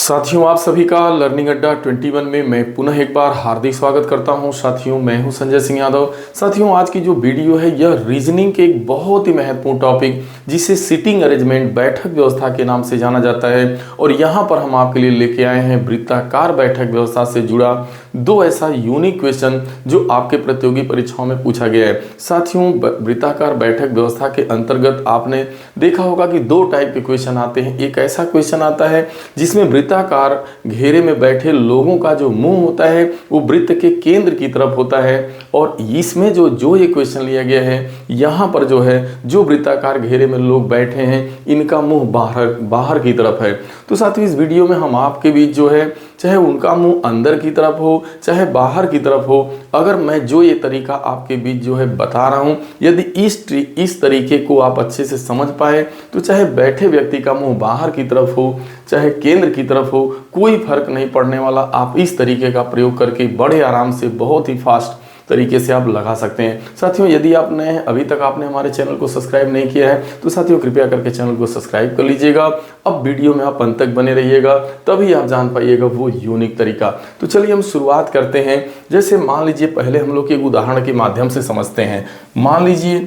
साथियों, आप सभी का लर्निंग अड्डा 21 में मैं पुनः एक बार हार्दिक स्वागत करता हूं। साथियों, मैं हूं संजय सिंह यादव। साथियों, आज की जो वीडियो है यह रीजनिंग के एक बहुत ही महत्वपूर्ण टॉपिक जिसे सिटिंग अरेंजमेंट बैठक व्यवस्था के नाम से जाना जाता है। और यहाँ पर हम आपके लिए लेके आए हैं वृत्ताकार बैठक व्यवस्था से जुड़ा दो ऐसा यूनिक क्वेश्चन जो आपके प्रतियोगी परीक्षाओं में पूछा गया है। साथियों, वृत्ताकार बैठक व्यवस्था के अंतर्गत आपने देखा होगा कि दो टाइप के क्वेश्चन आते हैं। एक ऐसा क्वेश्चन आता है जिसमें वृत्ताकार घेरे में बैठे लोगों का जो मुंह होता है वो वृत्त के केंद्र की तरफ होता है, और इसमें जो ये क्वेश्चन लिया गया है यहाँ पर जो है जो वृत्ताकार घेरे में लोग बैठे हैं इनका मुंह बाहर की तरफ है। तो साथियों, इस वीडियो में हम आपके बीच जो है चाहे उनका मुंह अंदर की तरफ हो चाहे बाहर की तरफ हो, अगर मैं जो ये तरीका आपके बीच जो है बता रहा हूं, यदि इस तरीके को आप अच्छे से समझ पाए तो चाहे बैठे व्यक्ति का मुंह बाहर की तरफ हो चाहे केंद्र की तरफ हो, कोई फर्क नहीं पड़ने वाला। आप इस तरीके का प्रयोग करके बड़े आराम से बहुत ही फास्ट तरीके से आप लगा सकते हैं। साथियों, यदि आप नए हैं, अभी तक आपने हमारे चैनल को सब्सक्राइब नहीं किया है तो साथियों कृपया करके चैनल को सब्सक्राइब कर लीजिएगा। अब वीडियो में आप अंत तक बने रहिएगा, तभी आप जान पाइएगा वो यूनिक तरीका। तो चलिए हम शुरुआत करते हैं। जैसे मान लीजिए पहले हम लोग एक उदाहरण के माध्यम से समझते हैं। मान लीजिए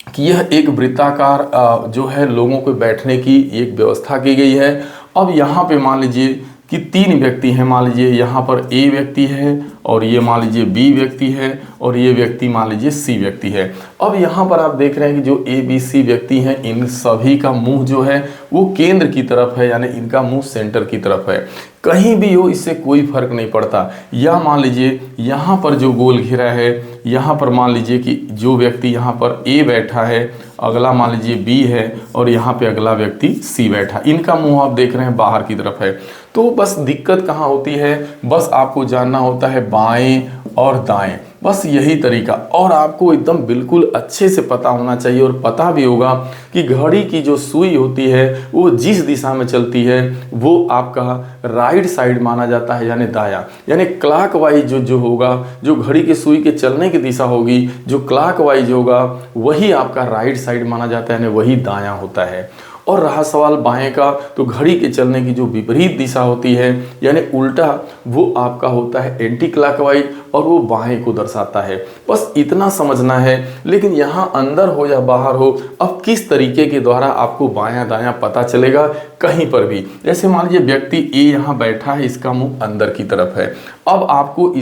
कि यह एक वृत्ताकार जो है लोगों को बैठने की एक व्यवस्था की गई है। अब यहाँ पे मान लीजिए कि तीन व्यक्ति हैं। मान लीजिए यहाँ पर ए व्यक्ति है और ये मान लीजिए बी व्यक्ति है और ये व्यक्ति मान लीजिए सी व्यक्ति है। अब यहाँ पर आप देख रहे हैं कि जो ए बी सी व्यक्ति हैं इन सभी का मुंह जो है वो केंद्र की तरफ है, यानी इनका मुंह सेंटर की तरफ है। कहीं भी हो इससे कोई फर्क नहीं पड़ता। या मान लीजिए यहाँ पर जो गोल घेरा है, यहाँ पर मान लीजिए कि जो व्यक्ति यहाँ पर ए बैठा है, अगला मान लीजिए बी है और यहाँ पे अगला व्यक्ति सी बैठा, इनका मुंह आप देख रहे हैं बाहर की तरफ है। तो बस दिक्कत कहाँ होती है, बस आपको जानना होता है बाएं और दाएं, बस यही तरीका। और आपको एकदम बिल्कुल अच्छे से पता होना चाहिए और पता भी होगा कि घड़ी की जो सुई होती है वो जिस दिशा में चलती है वो आपका राइट साइड माना जाता है, यानी दायां। यानी क्लॉकवाइज जो होगा, जो घड़ी की सुई के चलने की दिशा होगी, जो क्लॉकवाइज होगा वही आपका राइट साइड माना जाता है, यानी वही दायां होता है। और रहा सवाल बाएं का, तो घड़ी के चलने की जो विपरीत दिशा होती है यानी उल्टा, वो आपका होता है एंटी क्लॉकवाइज और वो बाएं को दर्शाता है। बस इतना समझना है। लेकिन यहाँ अंदर हो या बाहर हो, अब किस तरीके के द्वारा आपको बायां दायां पता चलेगा कहीं पर भी। जैसे मान लीजिए व्यक्ति ए यहाँ बैठा है, इसका मुंह अंदर की तरफ है। अब आपको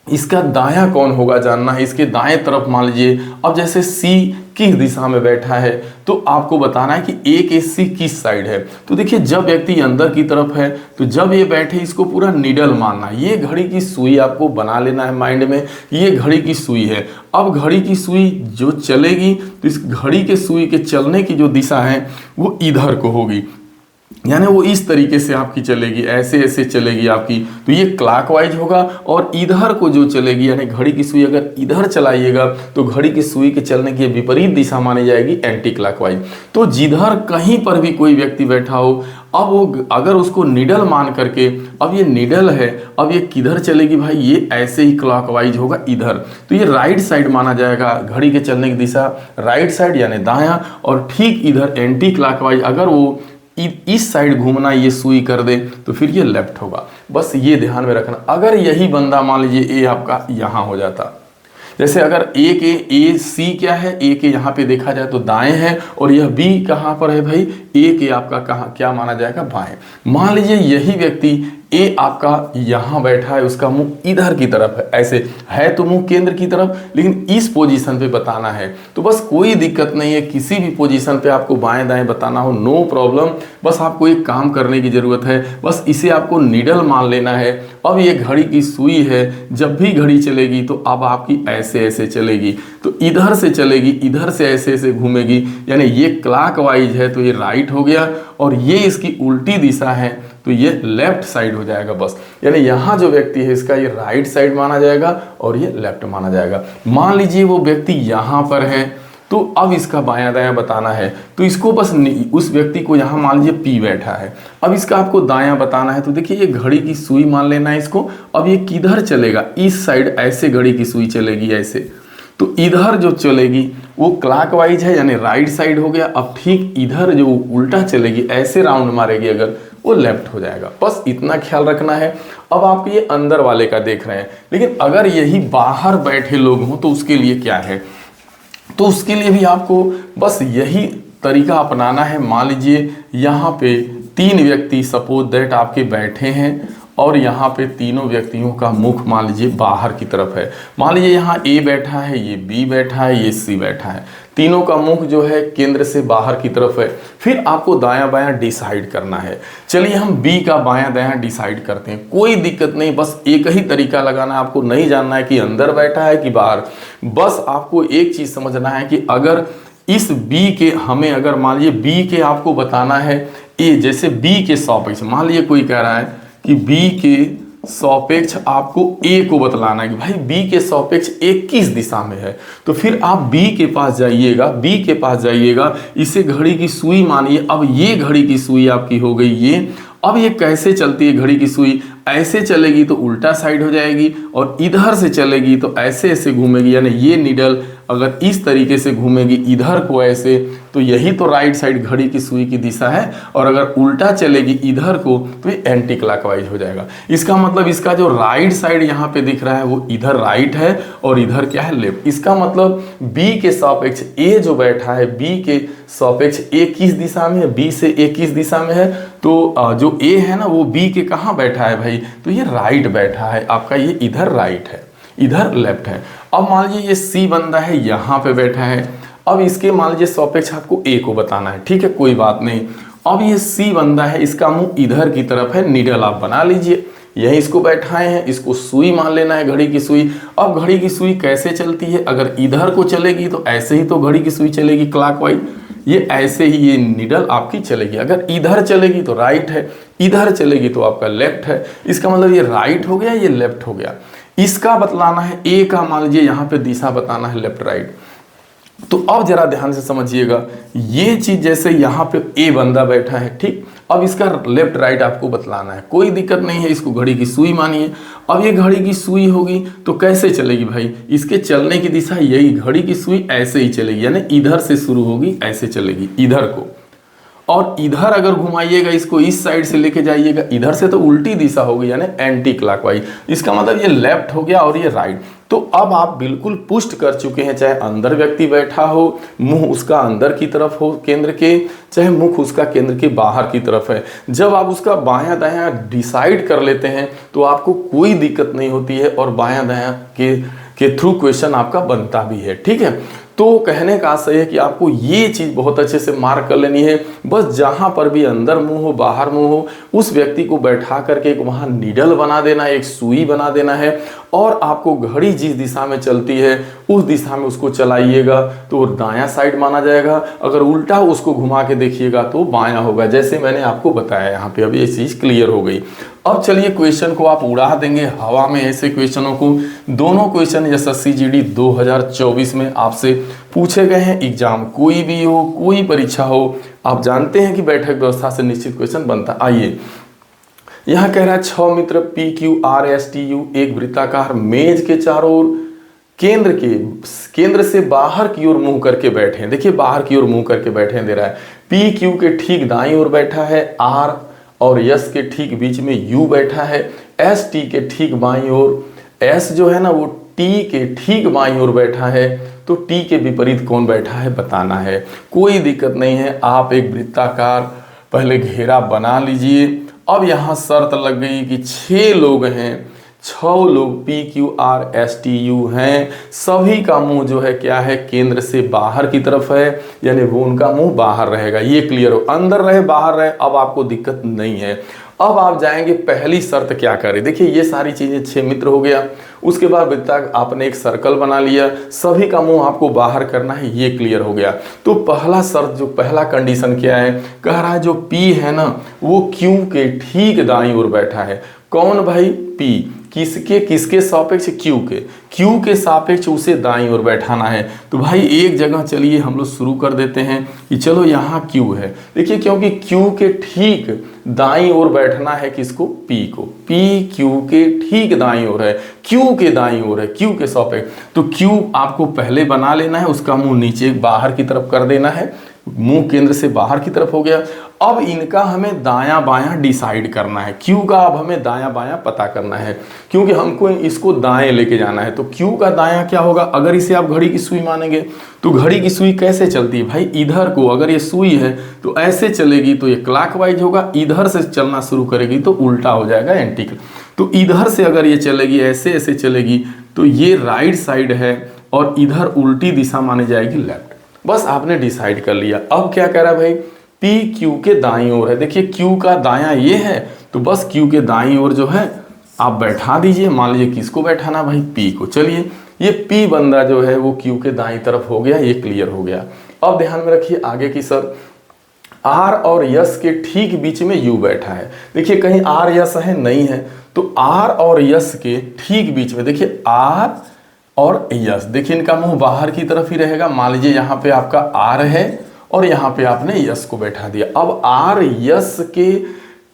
इसका दायां कौन होगा जानना है। इसके दाएं तरफ मान लीजिए, अब जैसे सी किस दिशा में बैठा है तो आपको बताना है कि ए के सी किस साइड है। तो देखिए, जब व्यक्ति अंदर की तरफ है तो जब ये बैठे इसको पूरा निडल मानना है। ये घड़ी की सुई आपको बना लेना है माइंड में, ये घड़ी की सुई है। अब घड़ी की सुई जो चलेगी तो इस घड़ी के सुई के चलने की जो दिशा है वो इधर को होगी, यानी वो इस तरीके से आपकी चलेगी, ऐसे ऐसे चलेगी आपकी। तो ये क्लॉकवाइज होगा। और इधर को जो चलेगी, यानी घड़ी की सुई अगर इधर चलाइएगा तो घड़ी की सुई के चलने की विपरीत दिशा मानी जाएगी, एंटी क्लॉकवाइज। तो जिधर कहीं पर भी कोई व्यक्ति बैठा हो, अब वो अगर उसको निडल मान करके, अब ये निडल है, अब ये किधर चलेगी भाई, ये ऐसे ही क्लॉकवाइज होगा इधर, तो ये राइट साइड माना जाएगा। घड़ी के चलने की दिशा राइट साइड यानी दायां, और ठीक इधर एंटी क्लॉकवाइज अगर वो इस साइड घूमना ये सुई कर दे तो फिर ये लेफ्ट होगा। बस ये ध्यान में रखना। अगर यही बंदा मान लीजिए ए आपका यहाँ हो जाता, जैसे अगर ए सी क्या है, ए के यहाँ पे देखा जाए तो दाएं है, और यह बी कहाँ पर है भाई, ए के आपका कहाँ क्या माना जाएगा, बाएं। मान लीजिए यही व्यक्ति ए आपका यहाँ बैठा है, उसका मुंह इधर की तरफ है, ऐसे है तो मुंह केंद्र की तरफ, लेकिन इस पोजीशन पे बताना है। तो बस कोई दिक्कत नहीं है, किसी भी पोजीशन पे आपको बाएं दाएं बताना हो, नो प्रॉब्लम। बस आपको एक काम करने की जरूरत है, बस इसे आपको निडल मान लेना है। अब ये घड़ी की सुई है, जब भी घड़ी चलेगी तो अब आपकी ऐसे ऐसे चलेगी, तो इधर से चलेगी, इधर से ऐसे ऐसे घूमेगी, यानी ये क्लॉकवाइज है तो ये राइट हो गया, और ये इसकी उल्टी दिशा है तो ये लेफ्ट साइड हो जाएगा। बस यानी यहाँ जो व्यक्ति है इसका ये राइट साइड माना जाएगा और ये लेफ्ट माना जाएगा। मान लीजिए वो व्यक्ति यहाँ पर है, तो अब इसका बायां दायां बताना है, तो इसको बस उस व्यक्ति को यहाँ मान लीजिए पी बैठा है, अब इसका आपको दायां बताना है। तो देखिए ये घड़ी की सुई मान लेना है इसको। अब ये किधर चलेगा, इस साइड ऐसे घड़ी की सुई चलेगी ऐसे, तो इधर जो चलेगी वो क्लॉकवाइज है यानी राइट साइड हो गया। अब ठीक इधर जो उल्टा चलेगी, ऐसे राउंड मारेगी अगर, वो लेफ्ट हो जाएगा। बस इतना ख्याल रखना है। अब आप ये अंदर वाले का देख रहे हैं, लेकिन अगर यही बाहर बैठे लोग हों तो उसके लिए क्या है, तो उसके लिए भी आपको बस यही तरीका अपनाना है। मान लीजिए यहाँ पे 3 व्यक्ति सपोज दैट आपके बैठे हैं और यहाँ पे तीनों व्यक्तियों का मुख मान लीजिए बाहर की तरफ है। मान लीजिए यहाँ ए बैठा है, ये बी बैठा है, ये सी बैठा है, तीनों का मुख जो है केंद्र से बाहर की तरफ है। फिर आपको दायां बायां डिसाइड करना है। चलिए हम बी का बायां दायां डिसाइड करते हैं, कोई दिक्कत नहीं, बस एक ही तरीका लगाना है। आपको नहीं जानना है कि अंदर बैठा है कि बाहर, बस आपको एक चीज समझना है कि अगर इस बी के हमें अगर मान लीजिए बी के आपको बताना है ए, जैसे बी के सापेक्ष मान लीजिए कोई कह रहा है कि बी के सापेक्ष आपको ए को बतलाना है कि भाई बी के सापेक्ष ए किस दिशा में है, तो फिर आप बी के पास जाइएगा, बी के पास जाइएगा, इसे घड़ी की सुई मानिए। अब ये घड़ी की सुई आपकी हो गई ये। अब ये कैसे चलती है घड़ी की सुई, ऐसे चलेगी तो उल्टा साइड हो जाएगी और इधर से चलेगी तो ऐसे ऐसे घूमेगी, यानी ये नीडल अगर इस तरीके से घूमेगी इधर को ऐसे, तो यही तो राइट साइड घड़ी की सुई की दिशा है। और अगर उल्टा चलेगी इधर को तो ये एंटी क्लॉकवाइज हो जाएगा। इसका मतलब इसका जो राइट साइड यहाँ पे दिख रहा है वो इधर राइट है और इधर क्या है लेफ्ट। इसका मतलब बी के सापेक्ष ए जो बैठा है, बी के सापेक्ष ए किस दिशा में है, बी से ए किस दिशा में है, तो जो ए है ना वो बी के कहाँ बैठा है भाई, तो ये राइट बैठा है आपका, ये इधर राइट है, इधर लेफ्ट है। अब मान लीजिए ये सी बंदा है यहाँ पे बैठा है, अब इसके मान लीजिए सापेक्ष आपको ए को बताना है, ठीक है कोई बात नहीं। अब ये सी बंदा है, इसका मुंह इधर की तरफ है, नीडल आप बना लीजिए, यही इसको बैठाए हैं, इसको सुई मान लेना है घड़ी की सुई। अब घड़ी की सुई कैसे चलती है, अगर इधर को चलेगी तो ऐसे ही तो घड़ी की सुई चलेगी क्लॉकवाइज, ये ऐसे ही ये नीडल आपकी चलेगी। अगर इधर चलेगी तो राइट है, इधर चलेगी तो आपका लेफ्ट है। इसका मतलब ये राइट हो गया, ये लेफ्ट हो गया। इसका बतलाना है ए का, मान लीजिए यहाँ पे दिशा बताना है लेफ्ट राइट। तो अब जरा ध्यान से समझिएगा, ये चीज जैसे यहाँ पे ए बंदा बैठा है, ठीक, अब इसका लेफ्ट राइट आपको बतलाना है, कोई दिक्कत नहीं है, इसको घड़ी की सुई मानिए। अब ये घड़ी की सुई होगी तो कैसे चलेगी भाई, इसके चलने की दिशा यही, घड़ी की सुई ऐसे ही चलेगी, यानी इधर से शुरू होगी ऐसे चलेगी इधर को, और इधर अगर घुमाइएगा इसको इस साइड से लेके जाइएगा इधर से तो उल्टी दिशा होगी, यानी एंटी क्लॉकवाइज। इसका मतलब ये लेफ्ट हो गया और ये राइट। तो अब आप बिल्कुल पुष्ट कर चुके हैं, चाहे अंदर व्यक्ति बैठा हो, मुंह उसका अंदर की तरफ हो केंद्र के, चाहे मुख उसका केंद्र के बाहर की तरफ है। जब आप उसका बायां दायां डिसाइड कर लेते हैं तो आपको कोई दिक्कत नहीं होती है और बायां दायां के थ्रू क्वेश्चन आपका बनता भी है, ठीक है। तो कहने का आशय है कि आपको ये चीज बहुत अच्छे से मार्क कर लेनी है। बस जहां पर भी अंदर मुंह हो बाहर मुंह हो, उस व्यक्ति को बैठा करके एक वहां नीडल बना देना है, एक सुई बना देना है, और आपको घड़ी जिस दिशा में चलती है उस दिशा में उसको चलाइएगा तो दायां साइड माना जाएगा। अगर उल्टा उसको घुमा के देखिएगा तो बायां होगा, जैसे मैंने आपको बताया यहाँ पे। अब ये चीज क्लियर हो गई। अब चलिए क्वेश्चन को आप उड़ा देंगे हवा में, ऐसे क्वेश्चनों को। दोनों क्वेश्चन एसएससी जीडी 2024 में आपसे पूछे गए हैं। एग्जाम कोई भी हो, कोई परीक्षा हो, आप जानते हैं कि बैठक व्यवस्था से निश्चित क्वेश्चन बनता। आइए यहाँ कह रहा है 6 मित्र PQRSTU एक वृत्ताकार मेज के चारों ओर केंद्र से बाहर की ओर मुंह करके बैठे हैं। देखिए बाहर की ओर मुंह करके बैठे हैं, दे रहा है। PQ के ठीक दाईं ओर बैठा है, R और S के ठीक बीच में U बैठा है, ST के ठीक बाईं ओर, S जो है ना वो T के ठीक बाईं ओर बैठा है, तो T के विपरीत कौन बैठा है बताना है। कोई दिक्कत नहीं है, आप एक वृत्ताकार पहले घेरा बना लीजिए। अब यहाँ शर्त लग गई कि 6 लोग हैं, 6 लोग PQRSTU हैं, सभी का मुंह जो है क्या है, केंद्र से बाहर की तरफ है, यानी वो उनका मुंह बाहर रहेगा। ये क्लियर हो, अंदर रहे बाहर रहे अब आपको दिक्कत नहीं है। अब आप जाएंगे पहली शर्त क्या करें। देखिए ये सारी चीजें 6 मित्र हो गया, उसके बाद वृत्ताकार आपने एक सर्कल बना लिया, सभी का मुंह आपको बाहर करना है, ये क्लियर हो गया। तो पहला शर्त जो पहला कंडीशन क्या है, कह रहा है जो P है ना वो Q के ठीक दाईं ओर बैठा है। कौन भाई, P किसके सापेक्ष, Q के सापेक्ष उसे दाईं ओर बैठाना है। तो भाई एक जगह चलिए हम लोग शुरू कर देते हैं कि चलो यहाँ Q है। देखिए क्योंकि Q के ठीक दाईं ओर बैठना है किसको, P को। P Q के ठीक दाईं ओर है, Q के दाईं ओर है, Q के सापेक्ष। तो Q आपको पहले बना लेना है, उसका मुंह नीचे बाहर की तरफ कर देना है, मुंह केंद्र से बाहर की तरफ हो गया। अब इनका हमें दायां बायां डिसाइड करना है, क्यू का अब हमें दायां बायां पता करना है, क्योंकि हमको इसको दाएं लेके जाना है। तो क्यू का दायां क्या होगा, अगर इसे आप घड़ी की सुई मानेंगे तो घड़ी की सुई कैसे चलती है भाई, इधर को अगर ये सुई है तो ऐसे चलेगी तो ये क्लॉकवाइज होगा, इधर से चलना शुरू करेगी तो उल्टा हो जाएगा एंटी। तो इधर से अगर ये चलेगी ऐसे ऐसे चलेगी तो ये राइट साइड है और इधर उल्टी दिशा मानी जाएगी लेफ्ट। बस आपने डिसाइड कर लिया। अब क्या कह रहा है भाई, पी क्यू के दाईं ओर है। देखिए क्यू का दायां ये है तो बस क्यू के दाईं ओर जो है आप बैठा दीजिए। मान लीजिए किसको बैठाना भाई, पी को। चलिए ये पी बंदा जो है वो क्यू के दाईं तरफ हो गया, ये क्लियर हो गया। अब ध्यान में रखिए आगे की सर, आर और यस के ठीक बीच में यू बैठा है। देखिए कहीं आर यस है, नहीं है, तो आर और यस के ठीक बीच में देखिए आर और यस, देखिए इनका मुंह बाहर की तरफ ही रहेगा। मान लीजिए यहाँ पे आपका आर है और यहाँ पे आपने यस को बैठा दिया। अब आर यस के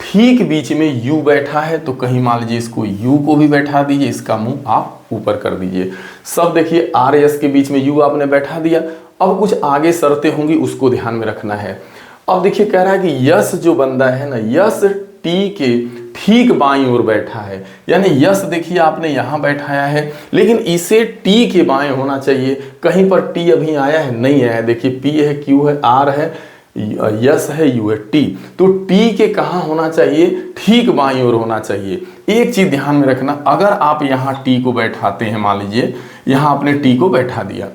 ठीक बीच में यू बैठा है तो कहीं मान लीजिए इसको यू को भी बैठा दीजिए, इसका मुंह आप ऊपर कर दीजिए। सब देखिए आर यस के बीच में यू आपने बैठा दिया। अब कुछ आगे शर्तें होंगी उसको ध्यान में रखना है। अब देखिए कह रहा है कि यस जो बंदा है ना, यस टी के ठीक बाईं ओर बैठा है, यानी यस देखिए आपने यहां बैठाया है लेकिन इसे टी के बाएं होना चाहिए। कहीं पर टी अभी आया है, नहीं आया। देखिए पी है, क्यू है, आर है, यस है, यू है, टी। तो टी के कहाँ होना चाहिए, ठीक बाईं ओर होना चाहिए। एक चीज ध्यान में रखना, अगर आप यहाँ टी को बैठाते हैं, मान लीजिए यहाँ आपने टी को बैठा दिया,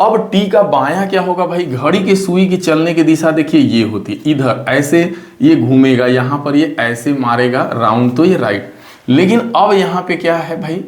अब टी का बायां क्या होगा भाई, घड़ी की सुई की चलने की दिशा देखिए ये होती है इधर, ऐसे ये घूमेगा, यहाँ पर ये ऐसे मारेगा राउंड, तो ये राइट। लेकिन अब यहाँ पे क्या है भाई,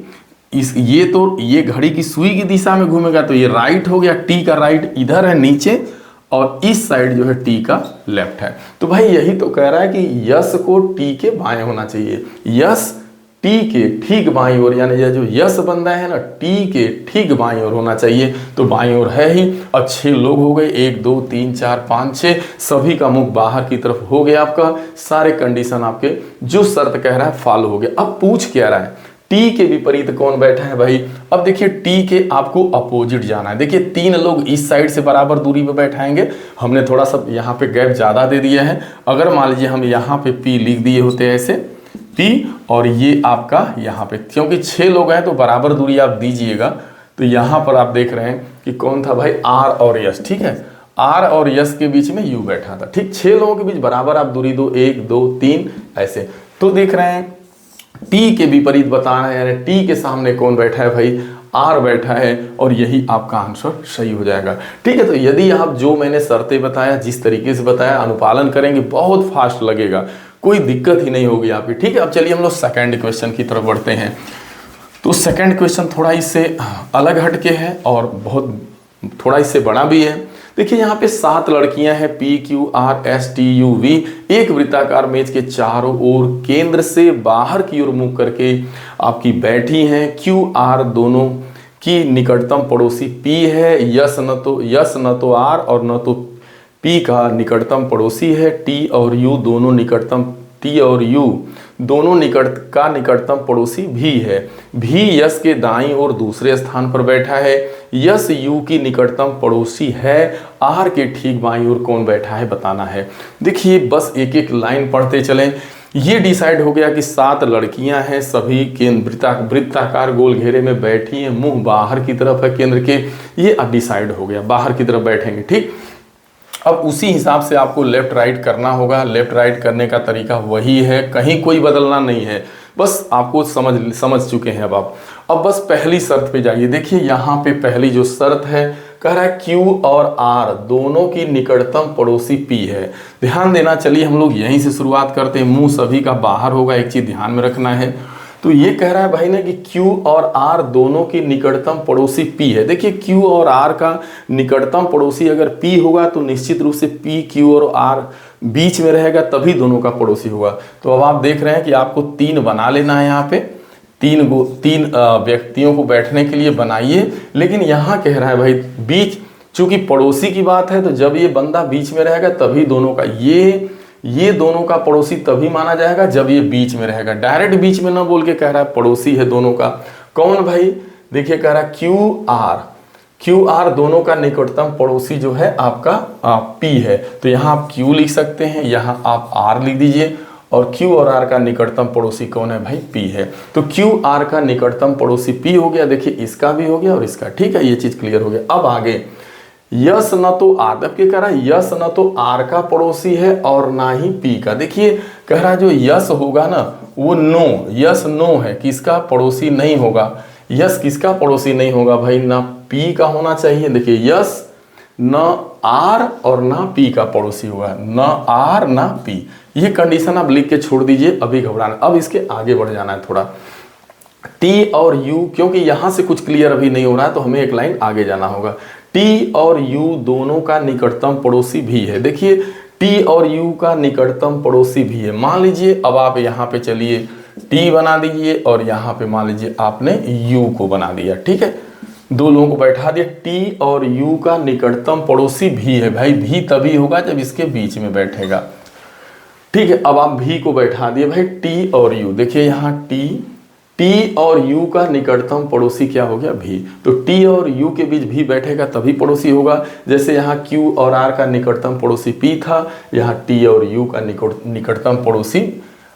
ये घड़ी की सुई की दिशा में घूमेगा तो ये राइट हो गया, टी का राइट इधर है नीचे और इस साइड जो है टी का लेफ्ट है। तो भाई यही तो कह रहा है कि यस को टी के बाएं होना चाहिए, यस टी के ठीक बाईं ओर, यानी यह जो यस बंदा है ना टी के ठीक बाईं ओर होना चाहिए। तो बाईं ओर है ही। अब 6 लोग हो गए, 1 2 3 4 5 6, सभी का मुख बाहर की तरफ हो गया। आपका सारे कंडीशन आपके जो शर्त कह रहा है फॉलो हो गया। अब पूछ क्या रहा है, टी के विपरीत कौन बैठा है भाई। अब देखिए टी के आपको अपोजिट जाना है। देखिए 3 लोग इस साइड से बराबर दूरी पे बैठाएंगे, हमने थोड़ा सा यहाँ पे गैप ज्यादा दे दिया है। अगर मान लीजिए हम यहाँ पे पी लिख दिए होते ऐसे पी और ये आपका यहाँ पे, क्योंकि 6 लोग हैं तो बराबर दूरी आप दीजिएगा। तो यहाँ पर आप देख रहे हैं कि कौन था भाई, आर और यस, ठीक है, आर और यस के बीच में यू बैठा था, ठीक। 6 लोगों के बीच बराबर आप दूरी दो, 1 2 3 ऐसे। तो देख रहे हैं टी के विपरीत बताना है, यानी टी के सामने कौन बैठा है भाई, आर बैठा है, और यही आपका आंसर सही हो जाएगा। ठीक है, तो यदि आप जो मैंने शर्तें बताया, जिस तरीके से बताया, अनुपालन करेंगे बहुत फास्ट लगेगा, कोई दिक्कत ही नहीं होगी आपकी। ठीक है, अब चलिए हम लोग सेकंड क्वेश्चन की तरफ बढ़ते हैं। तो सेकंड क्वेश्चन थोड़ा इससे अलग हटके है और बहुत थोड़ा इससे बड़ा भी है। देखिए यहाँ पे 7 लड़कियां हैं, P Q R S T U V, एक वृत्ताकार मेज के चारों ओर केंद्र से बाहर की ओर मुख करके आपकी बैठी हैं। क्यू आर दोनों की निकटतम पड़ोसी पी है, यस न तो आर और न तो पी का निकटतम पड़ोसी है। टी और यू दोनों निकटतम पड़ोसी भी है। भी यस के दाईं ओर दूसरे स्थान पर बैठा है। यस यू की निकटतम पड़ोसी है। आर के ठीक बाईं ओर कौन बैठा है बताना है। देखिए बस एक एक लाइन पढ़ते चलें। ये डिसाइड हो गया कि 7 लड़कियां हैं, सभी केंद्र वृत्ताकार गोल घेरे में बैठी हैं, मुंह बाहर की तरफ है केंद्र के। ये अब डिसाइड हो गया, बाहर की तरफ बैठेंगे। ठीक, अब उसी हिसाब से आपको लेफ्ट राइट करना होगा। लेफ्ट राइट करने का तरीका वही है, कहीं कोई बदलना नहीं है, बस आपको समझ चुके हैं। अब बस पहली शर्त पे जाइए। देखिए यहाँ पे पहली जो शर्त है, कह रहा है क्यू और आर दोनों की निकटतम पड़ोसी पी है। ध्यान देना, चलिए हम लोग यहीं से शुरुआत करते हैं। मुंह सभी का बाहर होगा, एक चीज ध्यान में रखना है। तो ये कह रहा है भाई ना कि Q और R दोनों की निकटतम पड़ोसी P है। देखिए Q और R का निकटतम पड़ोसी अगर P होगा तो निश्चित रूप से P, Q और R बीच में रहेगा, तभी दोनों का पड़ोसी होगा। तो अब आप देख रहे हैं कि आपको 3 बना लेना है। यहाँ पे 3 व्यक्तियों को बैठने के लिए बनाइए। लेकिन यहाँ कह रहा है भाई बीच, चूंकि पड़ोसी की बात है तो जब ये बंदा बीच में रहेगा तभी दोनों का, ये दोनों का पड़ोसी तभी माना जाएगा जब ये बीच में रहेगा। डायरेक्ट बीच में ना बोल के कह रहा है पड़ोसी है दोनों का। कौन भाई, देखिए कह रहा है क्यू आर, क्यू आर दोनों का निकटतम पड़ोसी जो है आपका पी है। तो यहाँ आप क्यू लिख सकते हैं, यहाँ आप आर लिख दीजिए, और क्यू और आर का निकटतम पड़ोसी कौन है भाई? पी है। तो क्यू आर का निकटतम पड़ोसी पी हो गया। देखिए इसका भी हो गया और इसका, ठीक है, ये चीज क्लियर हो गया। अब आगे यस न तो आर, अब क्या कह रहा है? यस न तो आर का पड़ोसी है और ना ही पी का। देखिए कह रहा है जो यस होगा ना वो नो, यस नो है, किसका पड़ोसी नहीं होगा? यस किसका पड़ोसी नहीं होगा भाई? ना पी का होना चाहिए। देखिए यस न आर और ना पी का पड़ोसी होगा, न आर ना पी। ये कंडीशन आप लिख के छोड़ दीजिए, अभी घबराना। अब इसके आगे बढ़ जाना है थोड़ा। टी और यू, क्योंकि यहां से कुछ क्लियर अभी नहीं हो रहा है तो हमें एक लाइन आगे जाना होगा। टी और यू दोनों का निकटतम पड़ोसी भी है। देखिए टी और यू का निकटतम पड़ोसी भी है। मान लीजिए अब आप यहाँ पे चलिए टी बना दीजिए और यहाँ पे मान लीजिए आपने यू को बना दिया, ठीक है, दो लोगों को बैठा दिया। टी और यू का निकटतम पड़ोसी भी है। भाई भी तभी होगा जब इसके बीच में बैठेगा, ठीक है। अब आप भी को बैठा दिए भाई टी और यू। देखिए यहाँ टी और यू का निकटतम पड़ोसी क्या हो गया? भी। तो टी और यू के बीच भी बैठेगा तभी पड़ोसी होगा। जैसे यहाँ क्यू और आर का निकटतम पड़ोसी पी था, यहाँ टी और यू का निकटतम पड़ोसी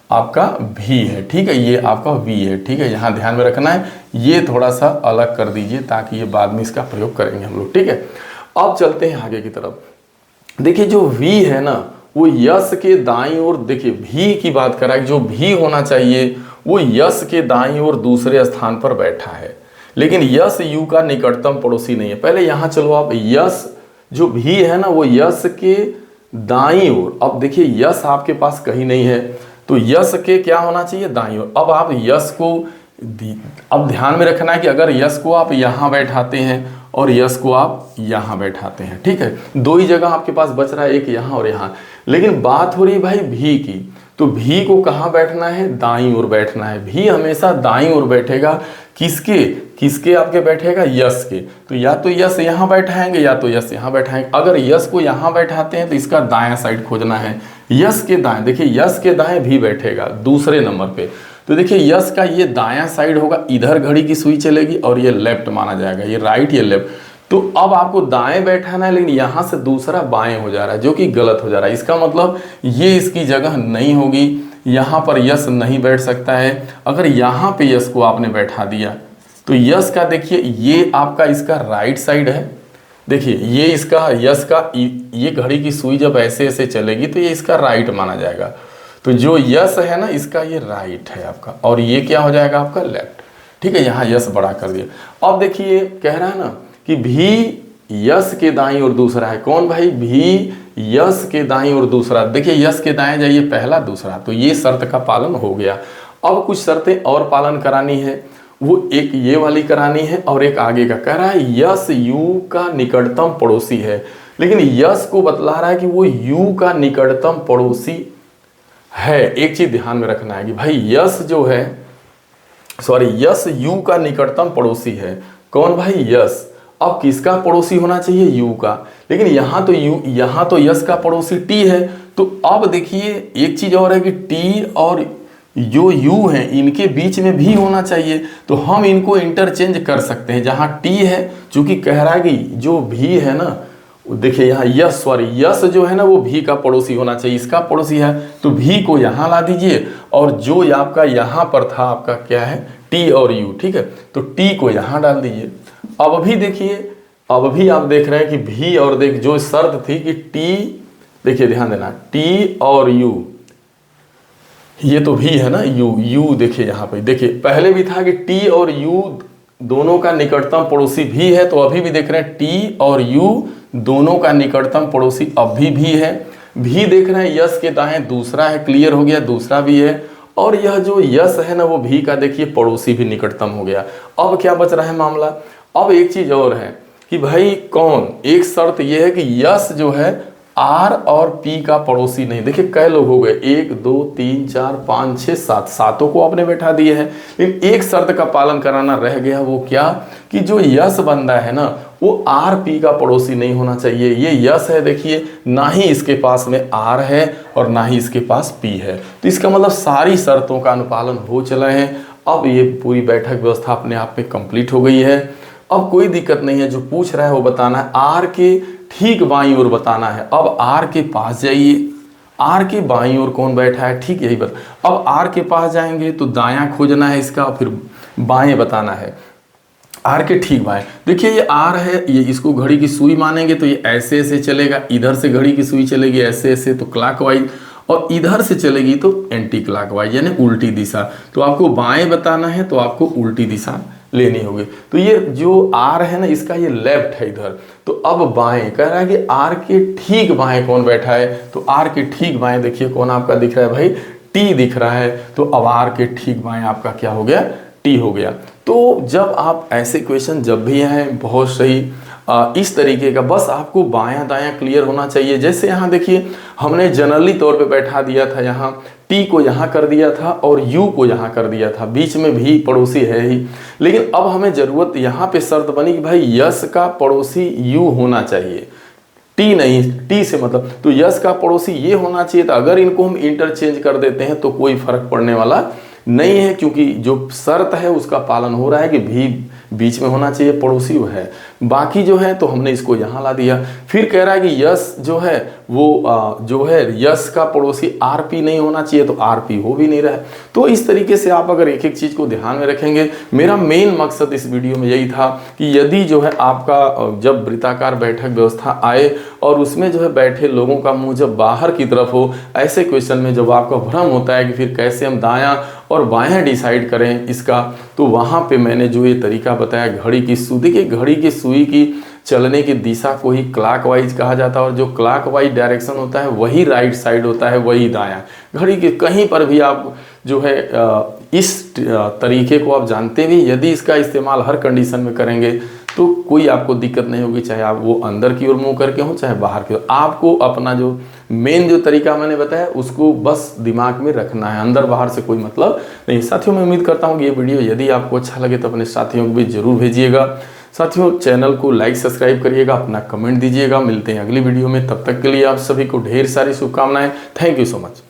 आपका भी है, ठीक है, ये आपका वी है, ठीक है। यहाँ ध्यान में रखना है, ये थोड़ा सा अलग कर दीजिए ताकि ये बाद में इसका प्रयोग करेंगे हम लोग, ठीक है। अब चलते हैं आगे की तरफ। देखिए जो वी है ना वो यस के दाईं ओर, देखिए भी की बात कर रहा है, जो भी होना चाहिए वो यस के दाईं ओर दूसरे स्थान पर बैठा है, लेकिन यस यू का निकटतम पड़ोसी नहीं है। पहले यहाँ चलो आप, यस जो भी है ना वो यस के दाईं ओर। अब देखिए यस आपके पास कहीं नहीं है तो यस के क्या होना चाहिए? दाईं ओर। अब आप यस को, अब ध्यान में रखना है कि अगर यस को आप यहाँ बैठाते हैं और यस को आप यहाँ बैठाते हैं, ठीक है, दो ही जगह आपके पास बच रहा है, एक यहाँ और यहाँ। लेकिन बात हो रही भाई भी की, तो भी को कहाँ बैठना है? दाईं ओर बैठना है। भी हमेशा दाईं ओर बैठेगा। किसके आपके बैठेगा? यस के। तो या तो यस यहाँ बैठाएंगे या तो यस यहाँ बैठाएंगे। अगर यस को यहाँ बैठाते हैं तो इसका दायां साइड खोजना है। यस के दाएं, देखिए यस के दाएं भी बैठेगा दूसरे नंबर पे। तो देखिए यस का ये दायां साइड होगा, इधर घड़ी की सुई चलेगी और ये लेफ्ट माना जाएगा, ये राइट ये लेफ्ट। तो अब आपको दाएं बैठाना है, लेकिन यहां से दूसरा बाएं हो जा रहा है जो कि गलत हो जा रहा है। इसका मतलब ये इसकी जगह नहीं होगी, यहां पर यस नहीं बैठ सकता है। अगर यहां पे यस को आपने बैठा दिया तो यस का देखिए ये आपका इसका राइट साइड है। देखिए ये इसका यस का, ये घड़ी की सुई जब ऐसे ऐसे चलेगी तो ये इसका राइट माना जाएगा। तो जो यस है ना इसका ये राइट है आपका, और ये क्या हो जाएगा आपका? लेफ्ट, ठीक है। यहाँ यस बड़ा कर दिया। अब देखिए कह रहा है ना कि भी यस के दाईं ओर दूसरा है। कौन भाई? भी यस के दाईं ओर दूसरा। देखिए यस के दाएं जाइए, पहला दूसरा, तो ये शर्त का पालन हो गया। अब कुछ शर्तें और पालन करानी है, वो एक ये वाली करानी है और एक आगे का। कह रहा है यस यू का निकटतम पड़ोसी है, लेकिन यस को बतला रहा है कि वो यू का निकटतम पड़ोसी है। एक चीज ध्यान में रखना है कि भाई यस जो है, यस यू का निकटतम पड़ोसी है। कौन भाई? यस। अब किसका पड़ोसी होना चाहिए? यू का। लेकिन यहाँ तो यस का पड़ोसी टी है। तो अब देखिए एक चीज और है कि टी और जो यू है इनके बीच में भी होना चाहिए। तो हम इनको इंटरचेंज कर सकते हैं। जहाँ टी है, चूंकि कह रहा है कि जो भी है ना, देखिए यहाँ यस जो है ना वो भी का पड़ोसी होना चाहिए, इसका पड़ोसी है, तो भी को यहाँ ला दीजिए। और जो आपका यहाँ पर था आपका क्या है? टी और यू, ठीक है, तो टी को यहाँ डाल दीजिए। अब भी देखिए, अब भी आप देख रहे हैं कि भी और देख जो शर्त थी कि टी, देखिए ध्यान देना, टी और यू, ये तो भी है ना, यू देखिए यहाँ पे, देखिए पहले भी था कि टी और यू दोनों का निकटतम पड़ोसी भी है, तो अभी भी देख रहे हैं टी और यू दोनों का निकटतम पड़ोसी अभी भी है। भी देख रहे हैं यस के दाएं दूसरा है, क्लियर हो गया, दूसरा भी है। और यह जो यस है ना वो भी का देखिए पड़ोसी भी निकटतम हो गया। अब क्या बच रहा है मामला? अब एक चीज और है कि भाई कौन, एक शर्त यह है कि यस जो है आर और पी का पड़ोसी नहीं। देखिए कै लोग हो गए, 1 2 3 4 5 6 7, सातों को आपने बैठा दिए हैं। लेकिन एक शर्त का पालन कराना रह गया, वो क्या कि जो यस बंदा है ना वो आर पी का पड़ोसी नहीं होना चाहिए। ये यस है, देखिए ना ही इसके पास में आर है और ना ही इसके पास पी है। तो इसका मतलब सारी शर्तों का अनुपालन हो चला है। अब ये पूरी बैठक व्यवस्था अपने आप में कंप्लीट हो गई है। अब कोई दिक्कत नहीं है, जो पूछ रहा है वो बताना है। आर के ठीक बाईं ओर बताना है। अब आर के पास जाइए, आर के बाईं ओर कौन बैठा है, ठीक यही बता। अब आर के पास जाएंगे तो दायां खोजना है इसका, फिर बाएं बताना है। आर के ठीक बाएं, देखिए ये आर है, ये इसको घड़ी की सुई मानेंगे तो ये ऐसे ऐसे चलेगा, इधर से घड़ी की सुई चलेगी ऐसे ऐसे तो क्लॉकवाइज, और इधर से चलेगी तो एंटी क्लॉकवाइज यानी उल्टी दिशा। तो आपको बाएं बताना है तो आपको उल्टी दिशा लेनी होगी। तो ये जो आर है ना, इसका ये लेफ्ट है इधर। तो अब बाएं कह रहा है कि आर के ठीक बाएं कौन बैठा है, तो आर के ठीक बाएं देखिए कौन आपका दिख रहा है भाई, टी दिख रहा है। तो अब आर के ठीक बाएं आपका क्या हो गया, टी हो गया। तो जब आप ऐसे क्वेश्चन जब भी आए, बहुत सही इस तरीके का, बस आपको बायां दायां क्लियर होना चाहिए। जैसे यहाँ देखिए हमने जनरली तौर पे बैठा दिया था, यहाँ टी को यहाँ कर दिया था और यू को यहाँ कर दिया था, बीच में भी पड़ोसी है ही। लेकिन अब हमें ज़रूरत यहाँ पे शर्त बनी कि भाई यस का पड़ोसी यू होना चाहिए, टी नहीं, टी से मतलब, तो यस का पड़ोसी ये होना चाहिए था। अगर इनको हम इंटरचेंज कर देते हैं तो कोई फर्क पड़ने वाला नहीं है, क्योंकि जो शर्त है उसका पालन हो रहा है कि भी बीच में होना चाहिए, पड़ोसी वो है। बाकी जो है तो हमने इसको यहाँ ला दिया। फिर कह रहा है कि यस जो है वो जो है यस का पड़ोसी आरपी नहीं होना चाहिए, तो आरपी हो भी नहीं रहा है। तो इस तरीके से आप अगर एक एक चीज़ को ध्यान में रखेंगे, मेरा मेन मकसद इस वीडियो में यही था कि यदि जो है आपका जब वृत्ताकार बैठक व्यवस्था आए और उसमें जो है बैठे लोगों का मुंह जब बाहर की तरफ हो, ऐसे क्वेश्चन में जब आपका भ्रम होता है कि फिर कैसे हम दायां और बायां डिसाइड करें इसका, तो वहाँ पे मैंने जो ये तरीका बताया घड़ी की सुई, देखिए घड़ी की सुई की चलने की दिशा को ही क्लॉकवाइज कहा जाता है, और जो क्लॉकवाइज डायरेक्शन होता है वही राइट साइड होता है, वही दायां। घड़ी के कहीं पर भी आप जो है इस तरीके को आप जानते भी, यदि इसका इस्तेमाल हर कंडीशन में करेंगे तो कोई आपको दिक्कत नहीं होगी, चाहे आप वो अंदर की ओर मुँह करके हो चाहे बाहर की ओर। आपको अपना जो मेन जो तरीका मैंने बताया उसको बस दिमाग में रखना है, अंदर बाहर से कोई मतलब नहीं। साथियों मैं उम्मीद करता हूँ कि ये वीडियो यदि आपको अच्छा लगे तो अपने साथियों को भी जरूर भेजिएगा। साथियों चैनल को लाइक सब्सक्राइब करिएगा, अपना कमेंट दीजिएगा। मिलते हैं अगली वीडियो में, तब तक के लिए आप सभी को ढेर सारी शुभकामनाएं। Thank you so much.